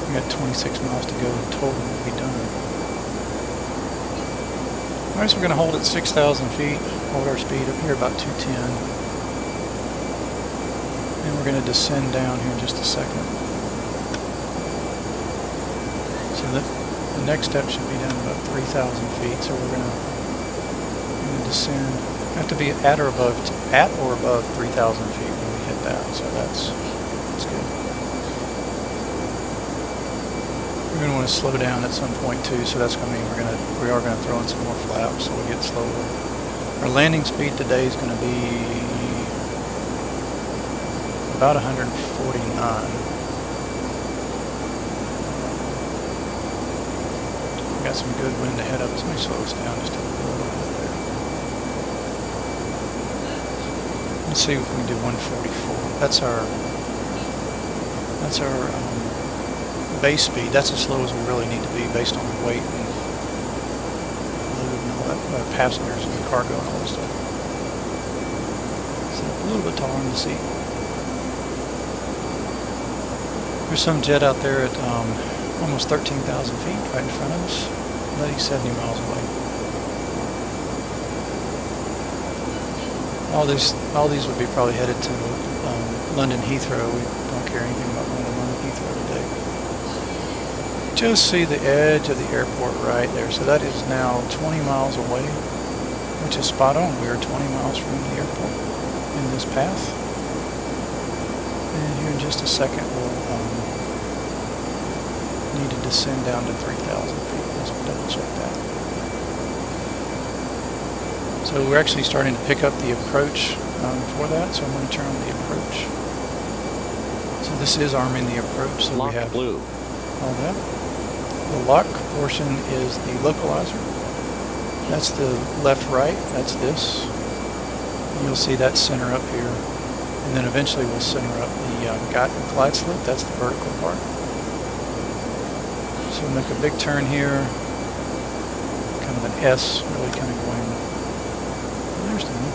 We got 26 miles to go in total. We'll be done. Alright, so we're going to hold at 6,000 feet. Hold our speed up here about 210. And we're going to descend down here in just a second. So the next step should be down about 3,000 feet. So we're going to descend. We have to be at or above 3,000 feet when we hit that. So that's good. We're going to want to slow down at some point too. So that's going to mean we are going to throw in some more flaps so we get slower. Our landing speed today is going to be about 149. got some good wind ahead of us. Let me slow us down just a little bit there. Let's see if we can do 144. That's our base speed. That's as slow as we really need to be based on the weight and load and all that, passengers and cargo and all that stuff. So a little bit taller in the seat. There's some jet out there at almost 13,000 feet right in front of us. But he's 70 miles away. All these would be probably headed to London Heathrow. We don't care anything about London Heathrow today. Just see the edge of the airport right there. So that is now 20 miles away, which is spot on. We are 20 miles from the airport in this path. And here in just a second we'll need to descend down to 3,000 feet. Let's double check that. So we're actually starting to pick up the approach for that, so I'm going to turn on the approach. So this is arming the approach, so we have blue. All that. The lock portion is the localizer. That's the left-right, that's this. You'll see that center up here. And then eventually we'll center up the Glideslope, that's the vertical part. So we'll make a big turn here, kind of an S, really kind of going, there's the one.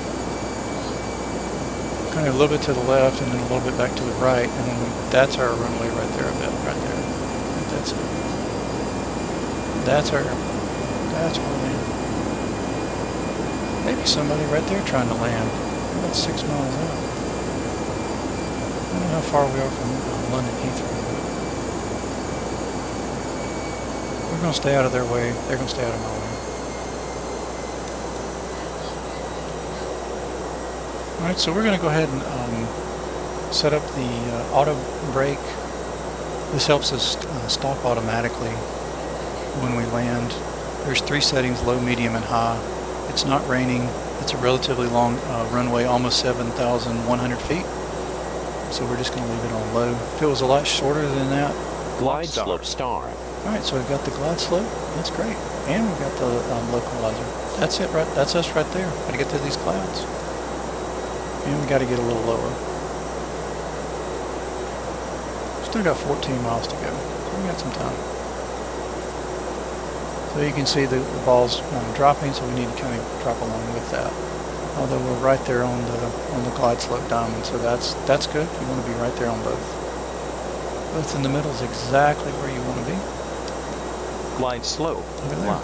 Kind of a little bit to the left and then a little bit back to the right, and then that's our runway right there, a bit, right there. That's it. That's our airport. That's where we're landing. Maybe somebody right there trying to land. We're about 6 miles out. I don't know how far we are from London Heathrow. We're going to stay out of their way. They're going to stay out of my way. Alright, so we're going to go ahead and set up the auto brake. This helps us stop automatically when we land. There's 3 settings, low, medium, and high. It's not raining. It's a relatively long runway, almost 7,100 feet. So we're just going to leave it on low. If it was a lot shorter than that, Glideslope star. Alright, so we've got the Glideslope. That's great. And we've got the localizer. That's it, right? That's us right there. Got to get through these clouds. And we got to get a little lower. Still got 14 miles to go. So we got some time. So you can see the ball's dropping, so we need to kind of drop along with that. Although we're right there on the Glideslope diamond, so that's good. You want to be right there on both. Both in the middle is exactly where you want to be. Glideslope. Look at that.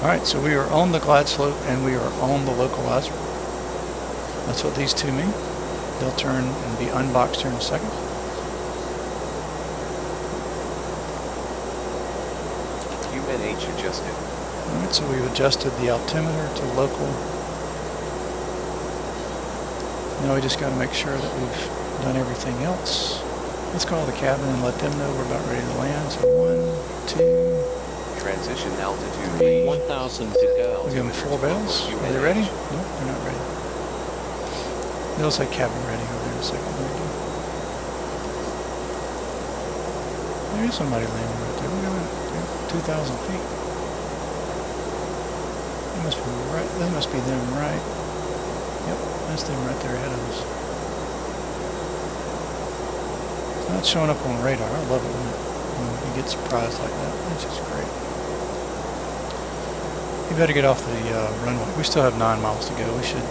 Alright, so we are on the Glideslope and we are on the localizer. That's what these two mean. They'll turn and be unboxed here in a second. UNH adjusted. Alright, so we've adjusted the altimeter to local. Now we just got to make sure that we've done everything else. Let's call the cabin and let them know we're about ready to land. So 1, 2, Transition altitude 3. 1,000 to go. We'll give them 4 bells. Are they ready? Nope, they're not ready. They'll say cabin ready over there in a second. There is somebody landing right there. Look at that. 2,000 feet. That must be right. That must be them right. Yep, that's them right there ahead of us. It's not showing up on radar. I love it when you get surprised like that. That's just great. You better get off the runway. We still have 9 miles to go. He should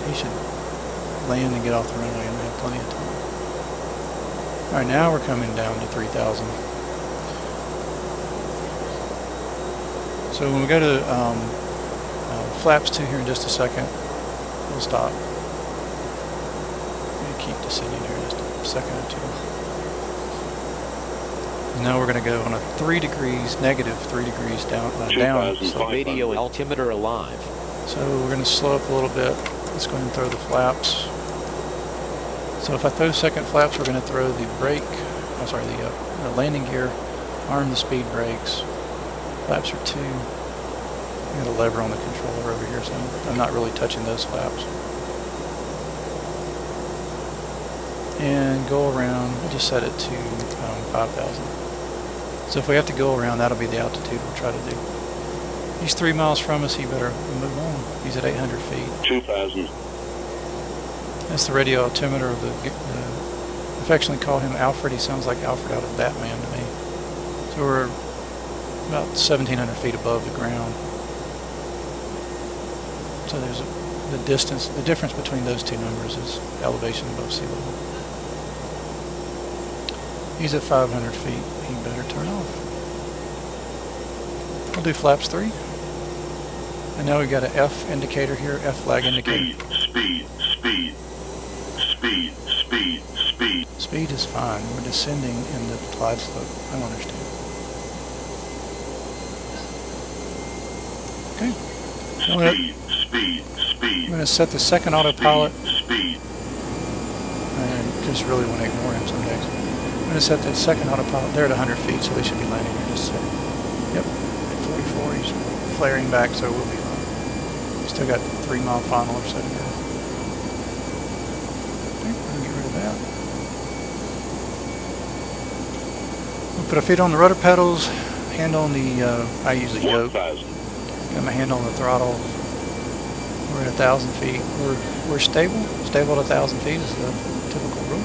land and get off the runway, and we have plenty of time. Alright, now we're coming down to 3,000. So when we go to flaps 2 here in just a second, we'll stop. We'll keep descending here in just a second or two. And now we're going to go on a negative 3 degrees down. So Radio altimeter alive. So we're going to slow up a little bit. Let's go ahead and throw the flaps. So if I throw second flaps, we're going to throw the brake, the landing gear, arm the speed brakes. Flaps are 2. I got a lever on the controller over here, so I'm not really touching those flaps. And go around, we'll just set it to 5,000. So if we have to go around, that'll be the altitude we'll try to do. He's 3 miles from us, he better move on. He's at 800 feet. 2,000. That's the radio altimeter of the affectionately call him Alfred. He sounds like Alfred out of Batman to me. So we're about 1,700 feet above the ground. So there's the distance, the difference between those two numbers is elevation above sea level. He's at 500 feet. He better turn off. We'll do flaps 3. And now we've got an F indicator here, F flag indicator. Speed. Speed is fine. We're descending in the Glideslope. I don't understand. Okay. I'm going to set the second autopilot. And just really want to ignore him some days. I'm going to set the second autopilot. They're at 100 feet, so they should be landing here just a second. Yep. At 44, he's flaring back, so we'll be fine. Still got 3 mile final or so to go. Okay, we're going to get rid of that. We'll put our feet on the rudder pedals, hand on the, I use the yoke. Got my hand on the throttle. We're at 1,000 feet. We're stable. Stable at 1,000 feet is the typical rule.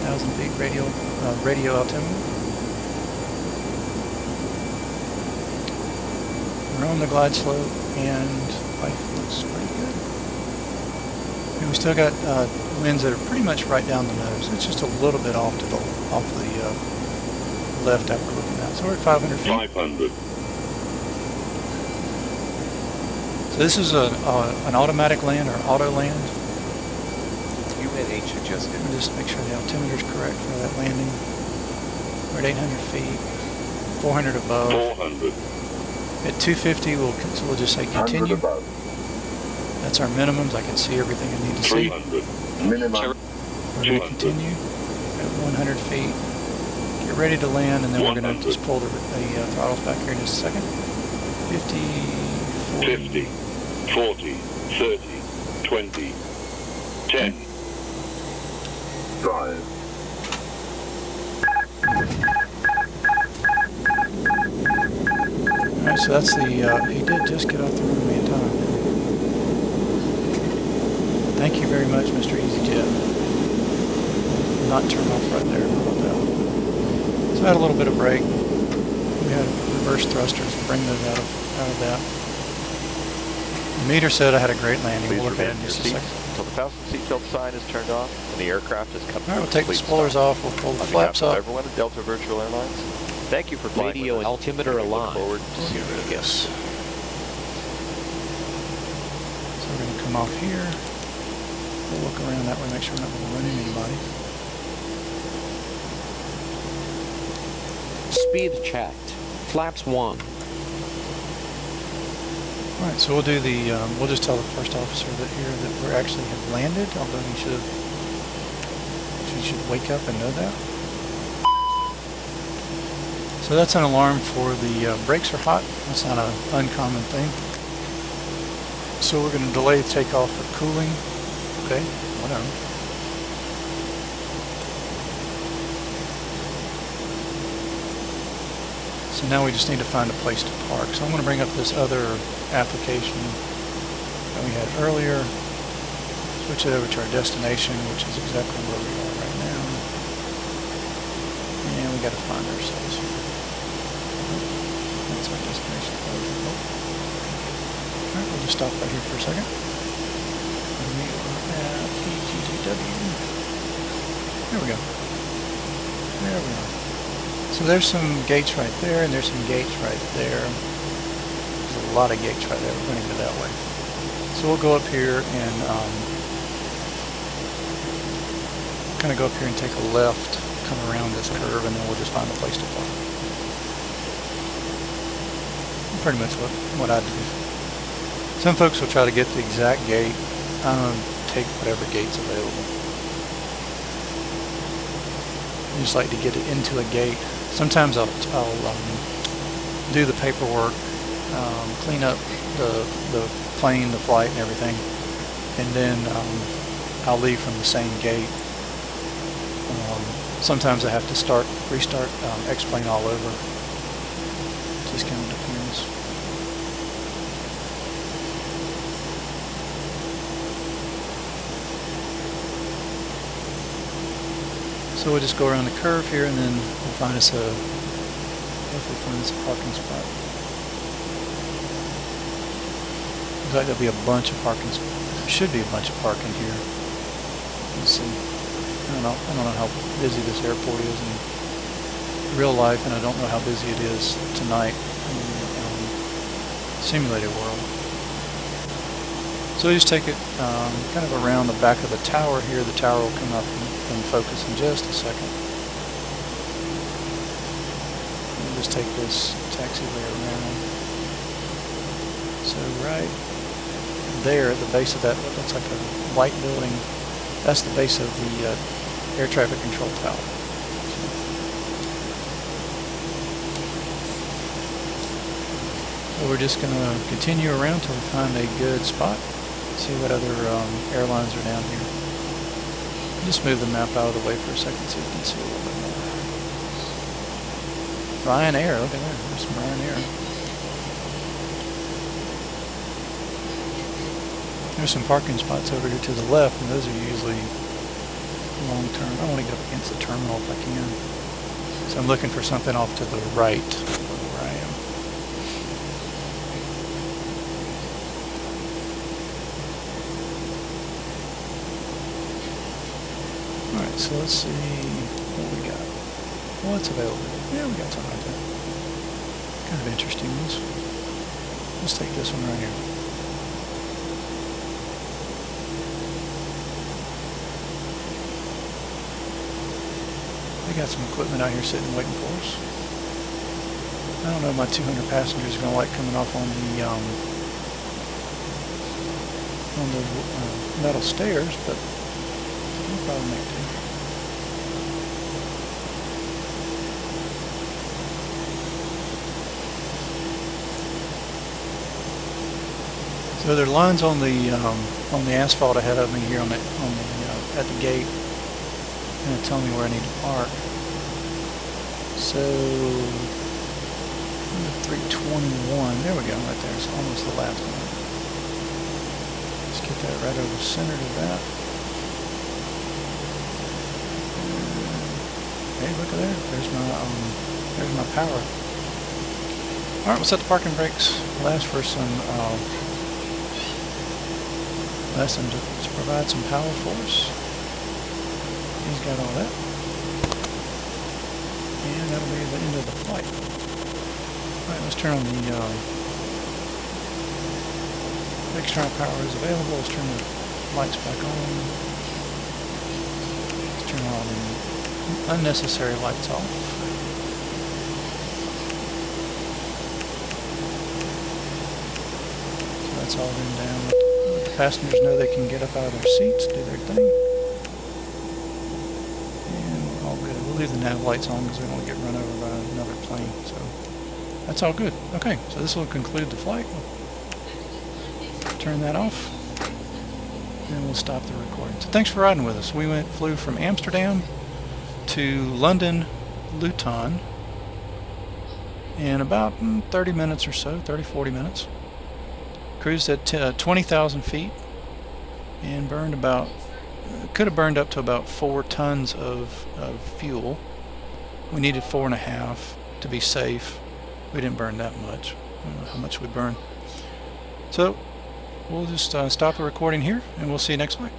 1,000 feet radio altimeter. We're on the glide slope and life looks pretty good. And we still got winds that are pretty much right down the nose. It's just a little bit off the left after looking out. So we're at 500 feet. 500. So this is an automatic land or auto land. UNH adjusted. We'll just make sure the altimeter is correct for that landing. We're at 800 feet, 400 above. 400. At 250, we'll just say continue. That's our minimums. I can see everything I need to see. 300. Minimum. We're going to continue at 100 feet. Get ready to land, and then we're going to just pull the throttles back here in just a second. 50, 40. 40, 30, 20, 10. 5. Alright, so that's the, he did just get off the runway in time. Thank you very much, Mr. EasyJet. Not turn off right there. How about that? So I had a little bit of brake. We had reverse thrusters to bring those out of that. The meter said I had a great landing. Please We'll look at it remain in in your just a seats second. until the fasten seatbelt sign is turned off and the aircraft has come to Alright, a we'll take the complete spoilers stop. off. We'll pull the On flaps behalf of up. everyone at Delta Virtual Airlines, thank you for flying Radio with us. altimeter We look alive. forward to seeing you again. Yes. So we're going to come off here. We'll look around that way, make sure we're not going to run into anybody. Speed checked. Flaps 1. Alright, so we'll do the, we'll just tell the first officer that here that we actually have landed, although he should wake up and know that. So that's an alarm for the brakes are hot. That's not an uncommon thing. So we're going to delay the takeoff for cooling. Okay, whatever. So now we just need to find a place to park. So I'm going to bring up this other application that we had earlier. Switch it over to our destination, which is exactly where we are right now. And we got to find ourselves here. That's our destination. Alright, we'll just stop right here for a second. And we are at EGGW. There we go. There we are. So there's some gates right there, and there's some gates right there. There's a lot of gates right there. We're going to go that way. So we'll go up here and kind of go up here and take a left, come around this curve, and then we'll just find a place to park. Pretty much what I do. Some folks will try to get the exact gate. I'm going to take whatever gate's available. I just like to get it into a gate. Sometimes I'll do the paperwork, clean up the plane, the flight, and everything, and then I'll leave from the same gate. Sometimes I have to restart X-Plane all over. Just kind of depends. So we'll just go around the curve here, and then we'll find us hopefully find us a parking spot. Looks like there'll be a bunch of parking spots. There should be a bunch of parking here. Let's see. I don't know how busy this airport is in real life, and I don't know how busy it is tonight in the simulated world. So we just take it kind of around the back of the tower here. The tower will come up and focus in just a second. We'll just take this taxiway around. So right there at the base of that, what looks like a white building, that's the base of the air traffic control tower. So we're just going to continue around till we find a good spot. See what other airlines are down here. Just move the map out of the way for a second so you can see a little bit more. Ryanair, look at that. There's some Ryanair. There's some parking spots over here to the left, and those are usually long term. I want to get up against the terminal if I can. So I'm looking for something off to the right where I am. Alright, so let's see what we got. What's available? Yeah, we got something like that. Kind of interesting ones. Let's take this one right here. We got some equipment out here sitting waiting for us. I don't know if my 200 passengers are going to like coming off on the metal stairs, but we'll probably make do. So there are lines on the asphalt ahead of me here at the gate. Going to tell me where I need to park. So 321. There we go, right there. It's almost the last one. Let's get that right over the center of that. Hey, look at there. There's my power. All right, we'll set the parking brakes. Last for some. Last them to provide some power for us. He's got all that. And that'll be the end of the flight. Alright, let's turn on the external power is available. Let's turn the lights back on. Let's turn all the unnecessary lights off. So that's all been down. Let the passengers know they can get up out of their seats, do their thing. We'll leave the nav lights on because we don't want to get run over by another plane. So that's all good. Okay, so this will conclude the flight. Turn that off, and we'll stop the recording. So thanks for riding with us. We flew from Amsterdam to London-Luton in about 30 minutes or so, 30-40 minutes. Cruised at 20,000 feet and burned about. Could have burned up to about 4 tons of fuel. We needed 4.5 to be safe. We didn't burn that much. I don't know how much we burned. So we'll just stop the recording here, and we'll see you next flight.